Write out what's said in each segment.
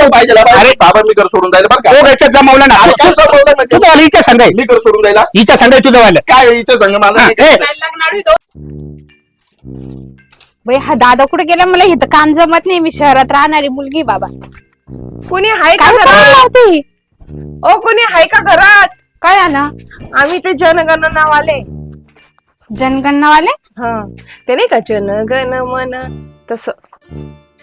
पाहिजे अरे बाबा मी घर सोडून जायला बरं का दोघांचं जमवलं ना काय जमवलं म्हणजे तुझं वाला हिच्या संघ आहे मी घर सोडून जायला हिच्या संघ आहे तुझं वालं काय हिच्या संघ माझा बाई हा दादा कुठे गेला मला इथं काम जमत नाही मी शहरात राहणारी मुलगी बाबा कोणी आहे का काय घरात? बोलायला होती ओ कोणी आहे का घरात? काय झालं आम्ही ते जनगणनावाले जनगणनावाले हा ते नाही का जनगण मन तस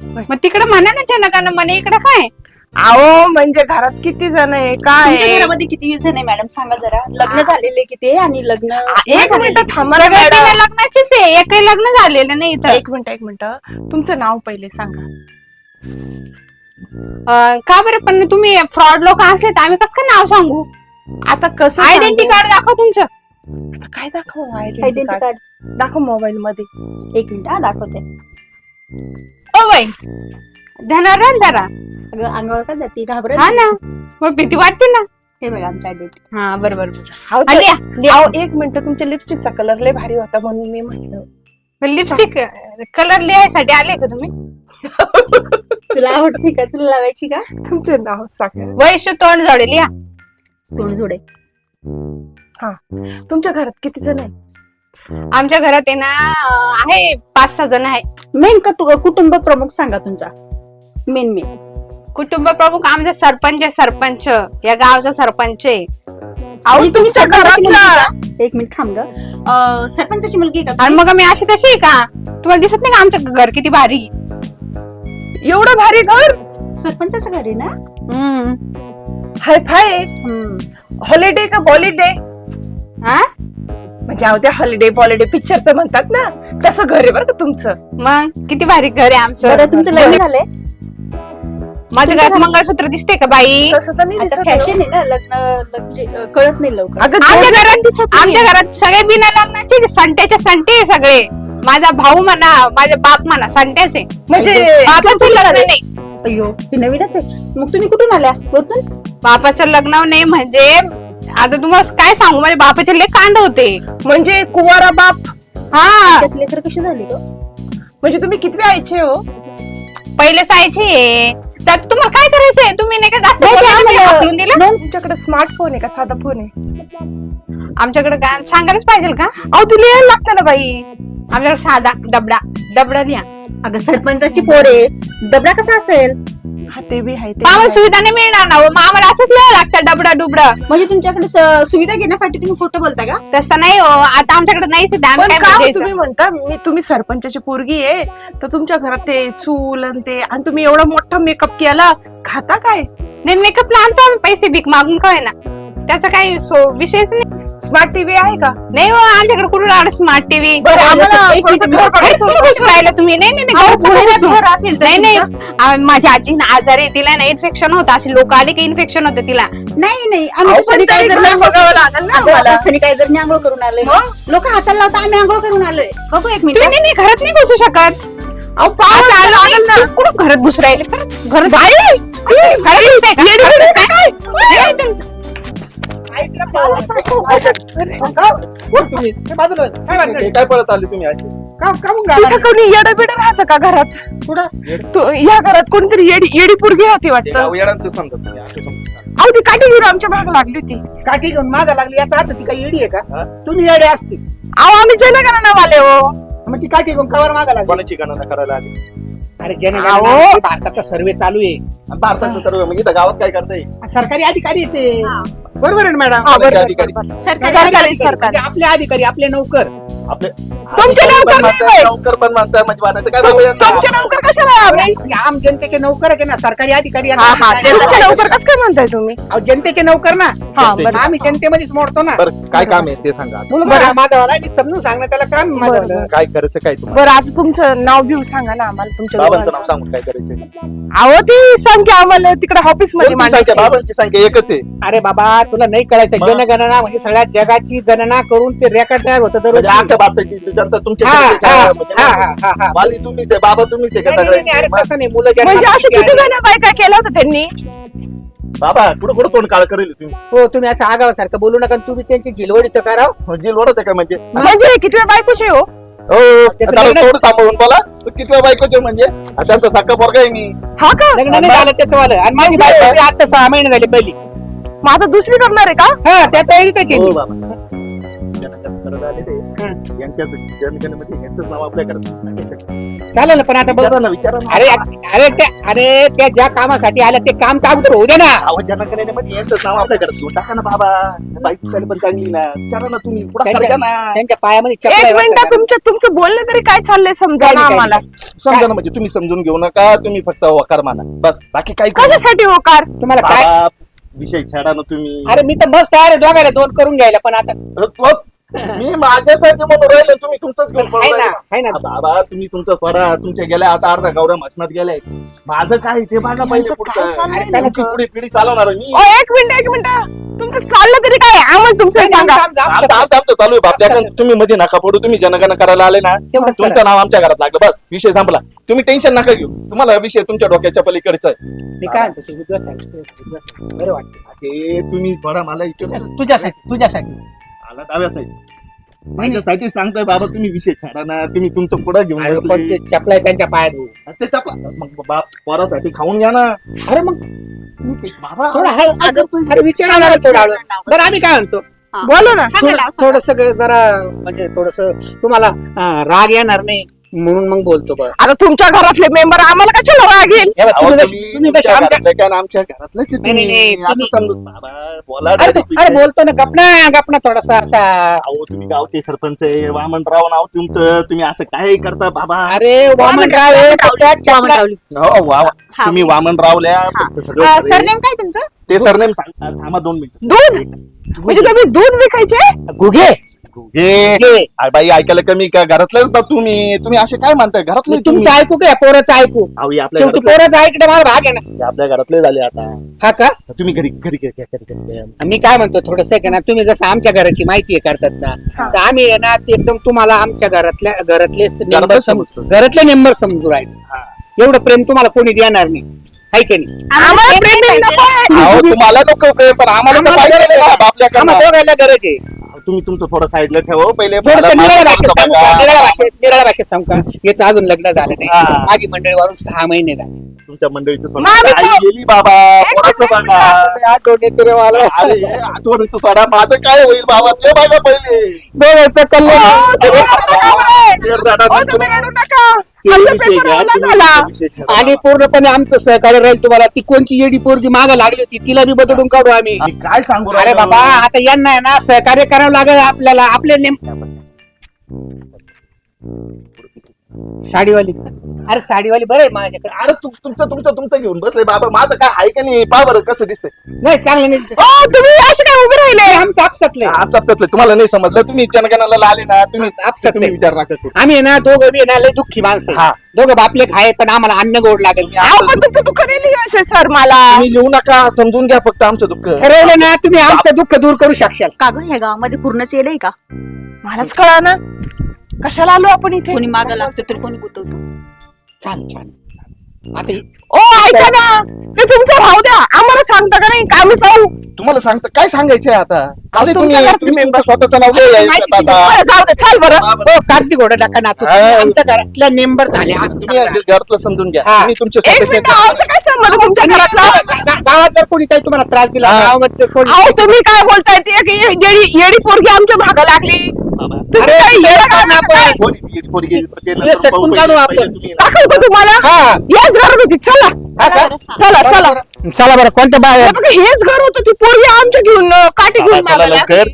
मग तिकडे म्हणा ना जनगणना म्हणे इकडे काय आओ म्हणजे घरात किती जण आहे काय तुमच्या आहे? घरामध्ये किती जण आहे मॅडम सांगा जरा लग्न झालेले किती आहे आणि लग्न एक मिनिट थांबा ना सगळे मॅडम. बिना लग्नाचीच आहे एकही लग्न झालेलं नाही इथं एक मिनिट तुमचं नाव पहिले सांगा. का बरं पण तुम्ही फ्रॉड लोक असले तर आम्ही कसं काय नाव सांगू आता कसं आयडेंटिटी कार्ड दाखव तुमचं आता काय दाखव आयडेंटिटी आयडेंटिटी कार्ड कार्ड दाखव मोबाईल मध्ये. एक मिनिट हा दाखवते. ओ बाई ध्यानावर राहा जरा अगं अंगावर का जाते घाबरत हा ना मग भीती वाटते ना हे बघा आमच्या आयडेंटिटी. हा बरोबर आओ, हा, लिहा, लिहा. आओ, एक मिनिट तुमच्या लिपस्टिकचा कलर लय भारी होता म्हणून मी म्हटलं. लिपस्टिक कलर लिहायसाठी आले का तुम्ही तुला आवडते का तुला लावायची का तुमचं नाव सांगा. वैश्य तोंड जोडे लिहा तोंड जोडे. हा तुमच्या घरात किती जण आहे? आमच्या घरात आहे ना आहे 5-6 जण आहे मेन कुटुंब प्रमुख सांगा तुमचा मेन कुटुंब प्रमुख आमचे सरपंच या गावचा सरपंच आहे आओ तुमच्या घरातला एक मिनिट थांब ग सरपंचाची मुलगी आहे का आणि मग मी अशी तशी आहे का तुम्हाला दिसत नाही का आमचं घर किती भारी एवढं भारी घर सरपंचाचं घर आहे ना. हाय फाय हॉलिडे का बॉलिडे हा म्हणजे अहो त्या हॉलिडे बॉलिडे पिक्चरचं म्हणतात ना तसं घर आहे बरं का तुमचं. मग किती भारी घर आहे आमचं बरं तुमचं लग्न झालंय माझ्या घरात मंगळसूत्र दिसते का बाई तसं तर नाही आता दिसत आहे. फॅशन आहे ना लग्न म्हणजे कळत नाही लवकर. अगं आमच्या जोड घरात दिसत नाही. आमच्या घरात सगळे बिना लग्नाचे संट्याचे संटे आहे सगळे माझा भाऊ म्हणा माझे बाप म्हणा संट्याचे म्हणजे बापाचं लग्न नाही अय्यो ही नवीनच आहे. मग तुम्ही कुठून आल्या वरतून? बापाचं लग्न नाही म्हणजे आता तुम्हाला काय सांगू माझ्या बापाचे लय कांड होते म्हणजे कुवारा बाप. हा त्यात लेकर कशी झाली ग? म्हणजे तुम्ही किती आईचे हो? पहिले जायचे तर तुम्हाला काय करायचंय तुम्ही नाही का जास्त नाही, ते बोलायला मी आम्हाला- हाकलून दिलं तुमच्याकडे स्मार्टफोन आहे का साधा फोन आहे? आमच्याकडे काय सांगायलाच पाहिजे का अहो ती लिहायला लागतं ना बाई. आमच्याकडे साधा डबडा लिहा अगं सरपंचाची पोर आहे दबडा कसा असेल? हा ते बी आहे ते मग आम्हाला बी आहे. सुविधा नाही मिळणार ना हो. मग आम्हाला असंच लिहायला लागतं डबडा डुबडा म्हणजे तुमच्याकडे सुविधा घेण्यासाठी तुम्ही खोटं बोलता का? तसं नाही हो आता आमच्याकडे नाहीच आहे, आम्ही पण काय का हो बघायचं? तुम्ही म्हणता तुम्ही सरपंचाची पोरगी आहे तर तुमच्या घरात ते चूल आणि ते आणि तुम्ही एवढा मोठा मेकअप केला खाता काय? नाही मेकअपला आणतो आम्ही पैसे भीक मागून काय ना त्याचा काही विषयच नाही स्मार्ट टीव्ही आहे का? नाही हो आमच्याकडे कुठून आलं स्मार्ट टीव्ही बरं आम्हाला एक थोडंसं मिनिट, घर बघायचं होतं. राहिलं तुम्ही नाही नाही, नाही अहो, घरात पुण्यात बसू. घर असेल तर नाही नाही तुमच्या? माझी आजी ना आजारी आहे, तिला ना इन्फेक्शन होतं असे लोक आले की इन्फेक्शन होतं तिला नाही नाही अहो, आम्ही पण तरी सॅनिटायझर घर बघावं लागेल ना आम्हाला. सॅनिटायझरने आंघोळ करून आलोय लोक हाताला लावता आम्ही आंघोळ करून आलोय. बघू एक तुम्ही मिनिट. नाही नाही, घरात नाही घुसू शकत अहो पाऊस असं आलं लागेल ना. नाही, कुठं घरात घुस राहिले घरात घरात येताय का? घरात काय? नाही, तुम्ही- काय पळत आले तुम्ही अशी इथं कोणी येडं बिडं राहतं का घरात? या घरात कोणतरी येडी पोरगी होती ते वाटतं. गाव येडांचं समजा तुम्ही असं समजा अहो ती काठी घेऊन आमच्या भाग लागली होती. काठी घेऊन मागा लागली याचा अर्थ ती काही येडी आहे हा? का? तुम्ही येडे असतील अहो आम्ही जनगणनावाले हो. मग ती काठी घेऊन कवर मागा लागली. कोणाची गणना करायला आली अरे अहो. जनगणना भारताचा सर्वे चालू आहे. आणि भारताचं सर्व मग इथं गावात काय करताय सरकारी अधिकारी येते बरोबर आहे ना मॅडम? हा, बरोबर, अधिकारी. बरोबर. सरकारी सरकारी म्हणजे सरकारी आपले अधिकारी आपले नौकर आपले तुमचे अधिकारी नोकर पण नाही म्हणताय, होय. नोकर पण म्हणताय म्हणजे म्हणायचं काय बाबा यांना? तुमचे नोकर कशाला आहे आम्ही? आम जनतेचे नोकर आहे ना सरकारी अधिकारी हा हा आहेत. तुमचे नोकर कसं काय म्हणताय तुम्ही? अहो, जनतेचे नोकर ना हा जनतेचे. बरं. आम्ही जनतेमध्येच मोडतो ना. बरं काय काम आहे ते सांगा आता. मुलगा हा माझावाला आहे, मी समजून सांगणं त्याला काम आहे बरं, माझं. काय करायचं काय तुम्हाला बरं आता तुमचं नाव घेऊ सांगा ना आम्हाला तुमच्या बाबांचं नाव दोघांचं. सांगून काय करायचं अहो ती संख्या आम्हाला तिकडे ऑफिस मध्ये कोणती संख्या? मांडायची. बाबांची संख्या एकच आहे अरे बाबा तुला नाही कळायचं मग? जनगणना म्हणजे सगळ्या जगाची गणना करून ते रेकॉर्ड तयार होतं दररोज. म्हणजे आमच्या भारताची जनता तुमच्या हा, जनतेच्या हा, म्हणजे हा, हा, हा, हा. वाली तुम्हीच आहे बाबा तुम्हीच आहे का नाही, नाही, नाही, अरे सगळे तसं नाही मुलं जन्माला म्हणजे असे किती किती आले. जण बायका केलं होतं त्यांनी? बाबा कुठं कुठं तोंड काळ करेल तुम्ही हो तुम्ही असं आगावासारखं बोलू नका तुम्ही त्यांची झिलवड इथं कराव. म्हणजे लोडत आहे का म्हणजे म्हणजे किती बायकोचे हो? हो आता थोडं सांभाळून बोला. तू कितव्या बायकोचे म्हणजे त्यांचा साखा पोरगा आहे मी. हा का लग्न नाही झालं त्याचं वालं. आणि माझी बायको आता 6 महिने झाले पहिली. माझा दुसरी करणार आहे का? हा त्या तयारी त्याची हो बाबा यांच्या जनगणमध्ये यांचंच नाव आपल्याकडे चालेल पण आता बघ विचारा ना. अरे त्या ज्या कामासाठी आल्या ते काम तर अगोदर होऊ दे ना. जनगणनेमध्ये यांचं नाव आपल्याकडे देऊन टाका ना बाबा. बाईक पण चांगली ना. विचारा ना तुम्ही पुढे त्यांच्या ना. त्यांच्या पायामध्ये चपला एक आहे मिनिट बरं का? तुमचं बोलणं तरी काय चाललंय समजा ना आम्हाला. समजा ना म्हणजे तुम्ही समजून घेऊ नका. तुम्ही फक्त वकार माना बस. बाकी काही करू नका. कशासाठी होकार? तुम्हाला काय बाबा, विषय छाडा ना तुम्ही. अरे मी तर मस्त तयार आहे दोघायला 2 करून घ्यायला पण आता मी माझ्यासाठी म्हणून राहिलो. तुम्ही तुमचंच घेऊन आहे पळून ना राहिले. आहे ना बाबा तुम्ही तुमचं स्वरा तुमच्या गेल्या आता अर्धा गौऱ्या मशनात गेलाय. माझं काय ते बघा पहिले यांचं पुढचं. काय चाललंय अरे चला, नेमकं? पुढे पिढी चालवणार आहे मी. एक मिनिट तुमचं चाललं तरी काय आम्हाला तुमचं सांगा. आमचं चालू आहे बापल्या. तुम्ही मध्ये नका पडू. तुम्ही जनगणना करायला आले ना तेवढंच करा. तुमचं नाव आमच्या घरात लागलं बस. विषय संपला. तुम्ही टेन्शन नका घेऊ. तुम्हाला विषय तुमच्या डोक्याच्या पलीकडचा आहे. मी काय म्हणतो तू उद्या सांग. बरं वाटतं ते तुम्ही थोडा मला इकडे तुझ्यासाठी आला डाव्या साईड माझ्यासाठी सांगताय बाबा. तुम्ही विषय छाडा ना. तुम्ही तुमचं पुढे घेऊन अरे पण बसले. ते चपला आहे त्यांच्या पायात भाऊ. ते चपला मग बाप पोरासाठी खाऊन घ्या ना अरे मग बाबा. थोडं अरे विचारा ना थोडं हळू. बरं आम्ही काय म्हणतो बोलो ना. थोडस जरा म्हणजे थोडस तुम्हाला राग येणार नाही म्हणून मग बोलतो बरं. आता तुमच्या घरातले मेंबर आम्हाला कशाला राग येईल? हे बघ, अहो, तुम्ही तुम्ही जशी तुमच्या आमच्या घरातले काय ना आमच्या घरातलेच आहे नाही, नाही, तुम्ही. असं तुम्ही- समजून बाबा बोला अरे direct अरे विषय. बोलतो ना गपना थोडासा असा. अहो तुम्ही गावचे सरपंच आहे. वामनराव नाव तुमचं. तुम्ही असं काय करता बाबा. अरे वामनराव हे त्या चपला- हो वा वा. तुम्ही वामनरावल्या सगळं सरनेम काय तुमचं? ते सरनेम सांग. थांबा 2 मिनिटं. दूध म्हणजे तुम्ही दूध विकायचे? गुगे घे बाई ऐकायला कमी का घरातलेच ना तुम्ही असे काय म्हणताय घरातले तुमचं ऐकू काय पोराचं ऐकू अहो हे आपल्या शेवटी घरातले पोराचं ऐकणं मला भाग आहे ना. हे आपल्या घरातले झाले आता. हा का तुम्ही घरी घरी घरी घरी घरी मी काय म्हणतो थोडस ना तुम्ही जसं आमच्या घराची माहिती आहे करतात ना तर आम्ही आहे ना ते एकदम तुम्हाला आमच्या घरातले मेंबर समजू राहील. एवढं प्रेम तुम्हाला कोणी देणार नाही आहे की नाही. आम्हाला प्रेम नको. अहो तुम्हाला नको प्रेम पण आम्हाला तर पाहिजे ना आपल्याकडे. आम्हाला दोघांना गरज आहे. तुम्ही तुमचं थोडं साईडला ठेवा पहिले. थोडंसं मला निराळ्या भाषेत माफ सांगू करा का? बघा. निराळ्या भाषेत सांगू का याचं अजून लग्न झालं नाही. हा. माझी मंडळी वरून 6 महिने झाले. तुमच्या मंडळीचं मग आम्ही सोडा. आई गेली बाबा. पोराचं बघा. आठवण येते रे मला. अरे आठवणीचं सोडा. माझं काय होईल बाबा ते बघा पहिले. दोघांचं कल्याण. तुम्ही रडू नका. आमचा पेपर ओला झाला. आणि पूर्णपणे आमचं सहकार्य राहील तुम्हाला. ती कोणची येडी पोरगी मागे लागली होती तिला बी बदलून काढू आम्ही. मी काय सांगू अरे राहिलो? बाबा आता यांना आहे ना सहकार्य करावं लागेल आपल्याला. आपले नेम साडीवाली अरे साडीवाली बरं आहे माझ्याकडे. अरे तुमचं घेऊन बसले बाबा. माझं काय आहे का नाही पा बरं कसं दिसतंय. नाही चांगलं नाही दिसत. तुम्ही असे काय उभे राहिले? आमचं आपसातलं आहे. आपसातलं तुम्हाला नाही समजलं. तुम्ही जनगणाला आले ना तुम्ही आपसातलं तुम्ही आहे. विचार नका करू. आम्ही आहे ना दोघं बी आहे ना लय दुःखी माणसं आहे. हा. दोघं बापले खाय पण आम्हाला अन्न गोड लागेल. पण तुमचं दुःख नाही लिहायचंय सर मला. तुम्ही लिहू नका. समजून घ्या फक्त आमचं दुःख. ठरवलं ना तुम्ही आमचं दुःख दूर करू शकशाल. का ग ह्या गावामध्ये पूर्णच येड आहे का? मलाच कळा ना कशाला आलो आपण इथे. कोणी मागं लागतं तर कोणी गुतवतो. छान छान. आता ओ ऐका ना ते तुमचं राहू द्या. आम्हाला सांगता का नाही का आम्ही सांगू? तुम्हाला सांगता काय सांगायचंय आता. आले तुमच्या तुम्ही घरातले तुमचं स्वतःचं नाव घ्या माहिती आता. बरं, जाऊ दे चाल बरं. हो कागदी घोडा टाका ना तुम्ही हा. आमच्या घरातल्या मेंबर झाले असं तुम्ही सांगा. घरातलं समजून घ्या. हा. तुम्ही तुमच्या एक मिनिट स्वतःच्या आमचं काय संबंध तुमच्या घरातला? गावात जर कोणी काही तुम्हाला त्रास दिला हा. गावामध्ये कोणी अहो तुम्ही काय बोलताय? ती एक येडी पोरगी आमच्या भागा लागली. बाबा. तुम्ही अरे, काय ते येडं काय का ना काय? आपण? पोरगी- पोरगी- ते हे सटकून काढू आपण. दाखवू का तुम्हाला? हा. हेच घर होती. चला हा का? चला चला. चला बरं कोणत्या बाय हे बघा, हेच घर होतं. ती पोरगी आमच्या घेऊन काठी घेऊन चला मागायला लवकर. लागली.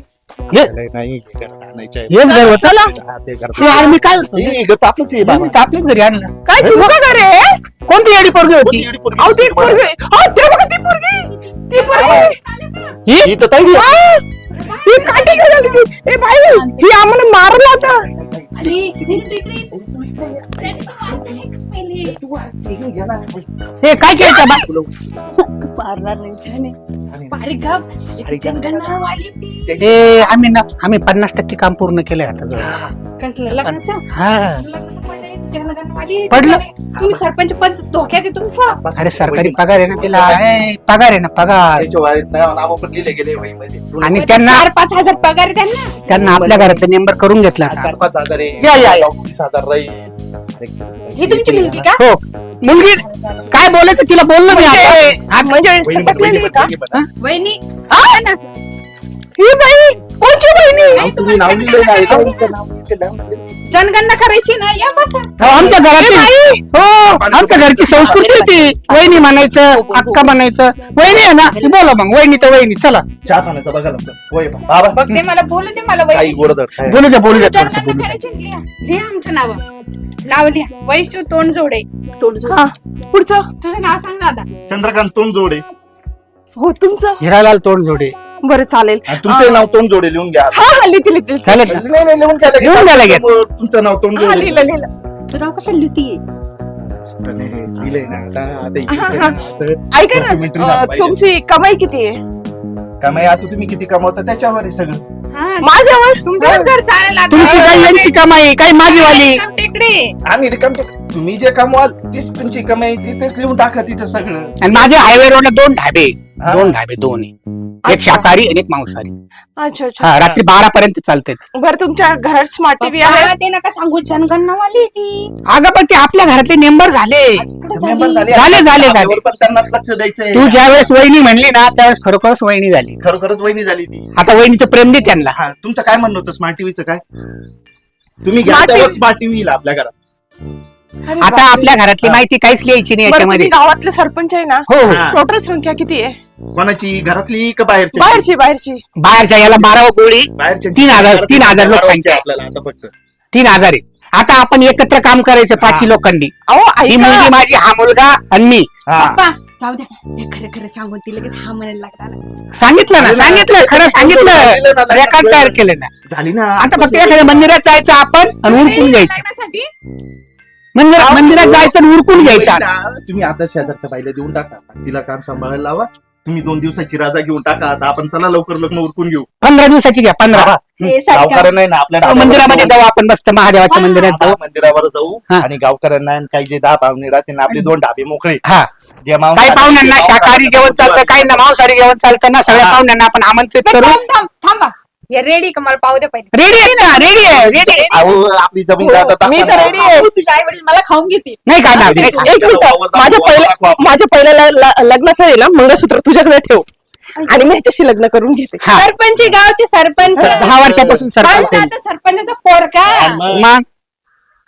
नाही हेच घर होतं चला. यार मी काय म्हणतो आपलंच आहे बाबा. आपलेच घरी आणलं काय तुमचं घर आहे? कोणती येडी पोरगी होती येडी पोरगी अहो ती दिसते तुम्हाला? पोरगी. अहो ते बघा ती पोरगी. ती पोरगी. ही तर ताई आहे. हा, ही काठी घेऊन आली ती. ए बाई ही आम्हाला मारला आता. हे काय केलं बा मारणार नाही छान आहे. हे आम्ही 50% काम पूर्ण केलंय आता जवळ. कसलं लग्नाचं हा लग्नाचं पटायचं जनगणवाली पडलं. तुम्ही सरपंच पद धोक्यात आहे तुमचं. अरे सरकारी पगार आहे ना तिला पगार आहे ना पगार. त्याच्या वयात नाव पण लिहिले गेले वहीमध्ये. आणि त्यांना 4-5 हजार पगार आहे त्यांना. त्यांना आपल्या घरात नेंबर करून घेतला आता. 4-5 हजार आहे. या. 20,000 राहील. ही तुमची मुलगी का? हो मुलगी काय बोलायचं तिला बोललो मी आता. म्हणजे सटकलेली आहे का? वहिनी हा? ना. ही बाई कोणची बहिणी? नाही, तुम्ही नाव तुम्हाला लिहिलं नाही. जनगणना करायची ना या बसा. हो, आमच्या घराची हो आमच्या घरची संस्कृती होती. वहिनी म्हणायचं अक्का म्हणायचं. वहिनी आहे ना बोला मग वहिनी तर वहिनी चला चहा खाण्याचं बघा ना. होय बाबा बघते मला बोलू दे मला काही वहिनी. गोडधड काय. बोलू द्या थोडंसं जनगणना बोलू द्या. करायची लिहा लिहा आमचं नाव नाव लिहा. वैशू तोंड जोडे. हा पुढचं. तुझं नाव सांग ना आता. चंद्रकांत तोंडजोडे. हो तुमचं. हिरालाल तोंडजोडे बरं चालेल. आणि तुमचं नाव तोंडजोडे लिहून घ्या. हा हा लिहिते चालेल का? नाही लिहून घ्या. लिहून घ्या लगेच. तुमचं नाव हा तोंडजोडे. लिहिलं. तुझं नाव कशाला लिहितीये? लिहिलंय ना आता. आता इथे हा, हा. असं ऐका documentary ना झालं पाहिजे. तुमची कमाई किती आहे? कमाई आता तुम्ही किती कमावता त्याच्यावर आहे सगळं. हा माझ्यावर. तुमचं घर चालेल आता. तुमची काही यांची कमाई काही माझीवाली. एकदम टेकडे. आम्ही रिकाम तुम्ही जे कमवाल तीच तुमची कमाई तिथेच लिहून टाका तिथं सगळं. आणि माझ्या हायवे रोडला 2 ढाबे हा. 2 ढाबे 2 आहे. एक शाकाहारी आणि एक मांसाहारी. अच्छा अच्छा. हा रात्री 12 पर्यंत चालते. बरं तुमच्या घरात स्मार्ट टीव्ही आहे? पप्पा, ते नका सांगू जनगणनावाली आहे ती. अगं पण ते आपल्या घरातले मेंबर झाले. तिकडे मेंबर झाली. झाले. आपल्यावर पण त्यांनाच लक्ष द्यायचंय. तू ज्या वेळेस वहिनी म्हणली ना त्यावेळेस खरोखरच वहिनी झाली. खरोखरच वहिनी झाली ती. आता वहिनीचं प्रेम दे त्यांना. हा तुमचं काय म्हणणं होतं स्मार्ट टीव्हीचं काय? तुम्ही Smart घ्या तेव्हा TV. स्मार्ट टीव्ही येईल आपल्या घरात. अरे आता बापरे. आपल्या घरातली माहिती काहीच लिहायची नाही बरं याच्यामध्ये. तुम्ही गावातले सरपंच आहे ना? हो हो हा. टोटल संख्या किती आहे? कोणाची घरातली का बाहेरची? बाहेरची. बाहेरच्या याला 12 गोळी बाहेरची 3,000 लोकसंख्या आहे. आपल्याला आता फक्त 3,000 आहे. आता आपण एकत्र काम करायचं 5 लोकांनी. अहो ही मुलगी ऐका. माझी हा मुलगा आणि मी. हा. पप्पा जाऊ द्या. हे खरं खरं सांगून ती लगेच हा म्हणायला लागला. सांगितलं ना सांगितलं खरं सांगितलं. रेकॉर्ड तयार केलं ना. झाली ना आता फक्त एखाद्या मंदिरात जायचं आपण आणि उरकून घ्यायचं. लग्नासाठी मंदिरात जायचं आणि उरकून घ्यायचं. वहिनीला तुम्ही आता शेजारच्या बाईला देऊन टाका. तिला काम सांभाळायला लावा. तुम्ही 2 दिवसाची राजा घेऊन टाका. आता आपण चला लवकर लग्न उरकून घेऊ. 15 दिवसाची घ्या 15. हे सारखं गावकऱ्यांना आहे ना आपल्या डाबावर मंदिरामध्ये जाऊ आपण मस्त महादेवाच्या मंदिरात जाऊ. जाऊ. मंदिरावर जाऊ हा. आणि गावकऱ्यांना आणि काही जे 10 पाहुणे राहतील ना आपले 2 ढाबे मोकळे. हा जे मांसाहारी- काही पाहुण्यांना शाकाहारी जेवण चालतं काही ना मांसाहारी जेवण चालतं ना. सगळ्या हा. पाहुण्यांना आपण आमंत्रित करू. थांबा. हे रेडी का मला पाहू दे पहिले. रेडी आहे ना रेडी आहे. अहो, आपली जमीन जातात मी तर रेडी आहे. तुझे आई वडील मला खाऊन घेते. नाही का ना एक मिनिट. माझ्या पहिल्या लग्नाचं आहे ना मंगळसूत्र तुझ्याकडे ठेव आणि मी ह्याच्याशी लग्न करून घेते. हा. सरपंच गावचे सरपंच 10 वर्षापासून सरपंच आहे. आता सरपंचाचा पोरका. मग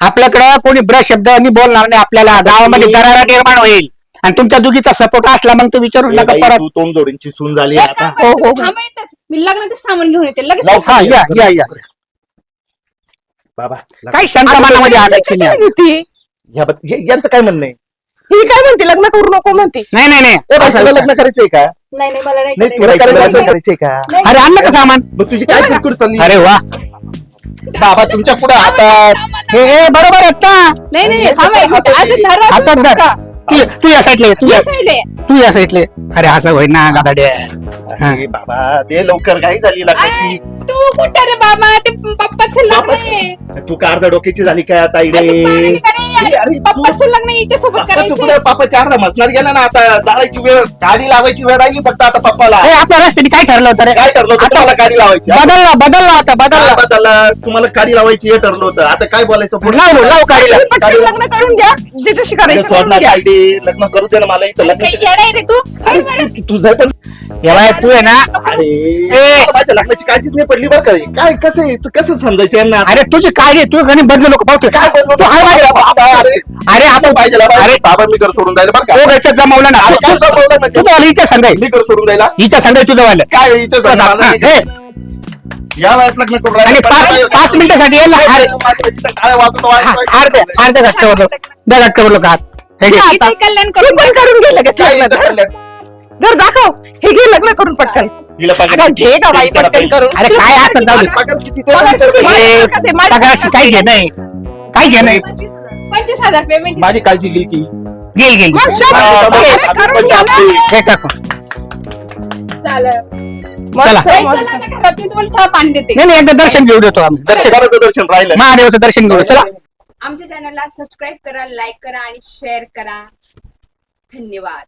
आपल्याकडं कोणी ब्रश शब्द बोलणार नाही. आपल्याला गावामध्ये दरारा निर्माण होईल. आणि तुमच्या दुगीचा सपोर्ट असला मग तो विचारूच नका परत. तू तोंड जोडींची सून झाली एक आता. काम करा, तुम्ही थांबा इथंच. मी लग्नाचं सामान घेऊन येते लगेच. लवकर हा या बाबा काही शंका मनामध्ये आणायची कशाला नाही. घेती? यांचं काय म्हणणं आहे? ही काय म्हणते लग्न करू नको म्हणते. नाही ए बाई, तुला लग्न करायचंय का? नाही मला नाही नाही तुला करायचं. लग्न करायचंय का? नाही. अरे आणलं का सामान? मग तुझी काय कुरकुर चालली? अरे वा बाबा तुमच्या पुढे हातात हे बरोबर आहेत ना. नाही थांबा एक मिनिट. असं धरा हातात तुम्ही धर. फक्त. तू या साईडले या साईडला ये. तू या साईडले. अरे असं होय ना गादाड्या. अरे बाबा दे लवकर काही झाली लग्नाची. अय, तू कुठं रे बाबा? ते पप्पाचं लग्न आहे. तू का अर्धा डोक्याची झाली काय आता इडे? अरे, पागल का रे? अरे, तू- पप्पाचं लग्न हिच्यासोबत पप्पाचं करायचं. पुढे पापाच्या अर्धा मसनात गेला ना आता. जाळायची वेळ गाडी लावायची वेळ राहिली फक्त आता पप्पाला. हे आपल्या रस्त्याने काय ठरलं होतं रे? काय ठरलं होतं तुम्हाला गाडी लावायची? बदलला आता काय बदलला? तुम्हाला गाडी लावायची हे ठरलं होतं. आता काय बोलायचं पुढे? लाव गाडीला. पटकन लग्न करून घ्या ज्याच्याशी करायचं करून सोडणार घ्या. काय लग्न करू दे ना मला इथं लग्न. काही येडा आहे रे तू. अरे सोड बरं. तुझं पण एवढा तू आहे ना. अरे ए. माझ्या लग्नाची काळजीच नाही पडली बरं का? काय कसं समजायचं यांना? अरे तुझी काळजी तू घरी बदलू नको पाहतोय. काय बोललो? तू हाय माझ्या बाबा, अरे अरे आपण पाहिजे अरे बाबा मी घर सोडून जायला बरं का? तो घरचं जमवलं ना. अरे, काय जमवलं म्हणजे? तुझं हिच्या संघ मी घर सोडून जायला हिच्या संघ तुझं वालं. काय हिचं सांग मला? हे, या वयात लग्न करून आणि राहिलं. 5 मिनिटासाठी यायला काय वाजवतो हार दे घटकावर लोक हात. हे घे. किती कल्याण तू करून पण करून घे लगेच काय लग्न. हिचं धर. कल्याण? धर दाखव. हे घे लग्न करून पटकन. हिला पगार अगं, घे का बाई पटकन करून. अरे काय असं जाऊ दे. पगार किती ते पगार विचार कर. किती? पगाराशी काही घे नाही. काही घे नाही. 25,000 पेमेंट. माझी काळजी घेईल की घेईल मग शाबास. घे, करून घ्या ना. हे टाकू. चालेल. चला. मस्त, चला मस्त. ना घरात, मी तुम्हाला चहा पाणी देते. नाही एकदा दर्शन घेऊ देतो आम्ही. दर्शनाचं दर्शन राहिलं महादेवाचं दर्शन घेऊ. चला आमच्या चॅनलला सबस्क्राईब करा, लाईक करा आणि शेअर करा. धन्यवाद.